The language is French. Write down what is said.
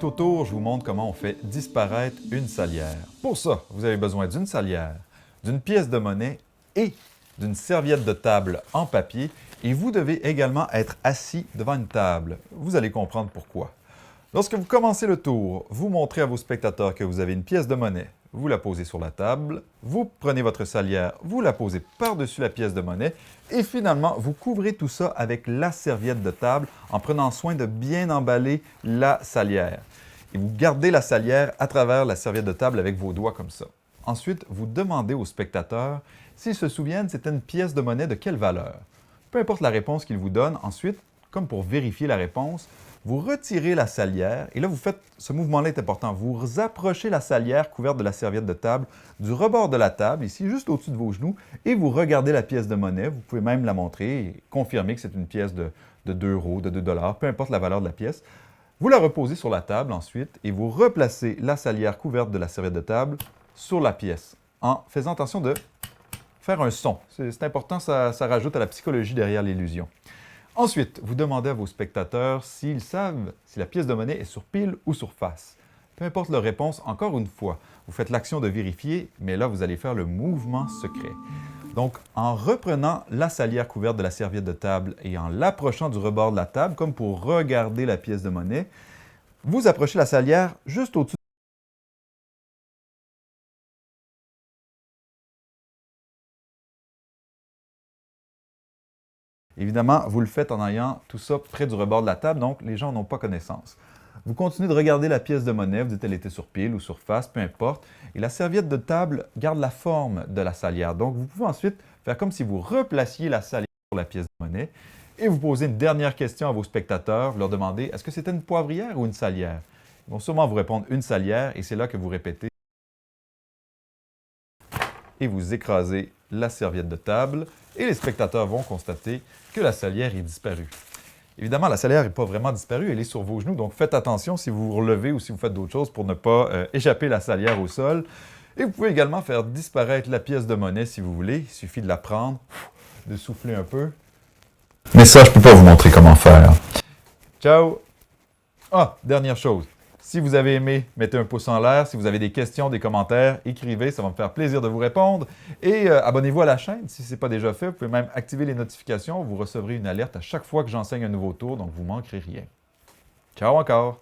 au tour, je vous montre comment on fait disparaître une salière. Pour ça, vous avez besoin d'une salière, d'une pièce de monnaie et d'une serviette de table en papier. Et vous devez également être assis devant une table. Vous allez comprendre pourquoi. Lorsque vous commencez le tour, vous montrez à vos spectateurs que vous avez une pièce de monnaie. Vous la posez sur la table, vous prenez votre salière, vous la posez par-dessus la pièce de monnaie et finalement, vous couvrez tout ça avec la serviette de table en prenant soin de bien emballer la salière. Et vous gardez la salière à travers la serviette de table avec vos doigts comme ça. Ensuite, vous demandez aux spectateurs s'ils se souviennent c'était une pièce de monnaie de quelle valeur. Peu importe la réponse qu'ils vous donnent, ensuite, comme pour vérifier la réponse, vous retirez la salière et là, vous faites, ce mouvement-là est important, vous approchez la salière couverte de la serviette de table du rebord de la table, ici, juste au-dessus de vos genoux, et vous regardez la pièce de monnaie. Vous pouvez même la montrer et confirmer que c'est une pièce de 2 €, de 2 $, peu importe la valeur de la pièce. Vous la reposez sur la table ensuite et vous replacez la salière couverte de la serviette de table sur la pièce en faisant attention de faire un son. C'est important, ça rajoute à la psychologie derrière l'illusion. Ensuite, vous demandez à vos spectateurs s'ils savent si la pièce de monnaie est sur pile ou sur face. Peu importe leur réponse, encore une fois, vous faites l'action de vérifier, mais là, vous allez faire le mouvement secret. Donc, en reprenant la salière couverte de la serviette de table et en l'approchant du rebord de la table, comme pour regarder la pièce de monnaie, vous approchez la salière juste au-dessus. Évidemment, vous le faites en ayant tout ça près du rebord de la table, donc les gens n'ont pas connaissance. Vous continuez de regarder la pièce de monnaie, vous dites elle était sur pile ou sur face, peu importe, et la serviette de table garde la forme de la salière. Donc, vous pouvez ensuite faire comme si vous replaciez la salière sur la pièce de monnaie et vous posez une dernière question à vos spectateurs, vous leur demandez est-ce que c'était une poivrière ou une salière? Ils vont sûrement vous répondre une salière et c'est là que vous répétez et vous écrasez la serviette de table et les spectateurs vont constater que la salière est disparue. Évidemment, la salière n'est pas vraiment disparue, elle est sur vos genoux, donc faites attention si vous vous relevez ou si vous faites d'autres choses pour ne pas échapper la salière au sol. Et vous pouvez également faire disparaître la pièce de monnaie si vous voulez. Il suffit de la prendre, de souffler un peu. Mais ça, je ne peux pas vous montrer comment faire. Ciao! Ah, dernière chose. Si vous avez aimé, mettez un pouce en l'air. Si vous avez des questions, des commentaires, écrivez, ça va me faire plaisir de vous répondre. Et abonnez-vous à la chaîne si ce n'est pas déjà fait. Vous pouvez même activer les notifications. Vous recevrez une alerte à chaque fois que j'enseigne un nouveau tour, donc vous ne manquerez rien. Ciao encore!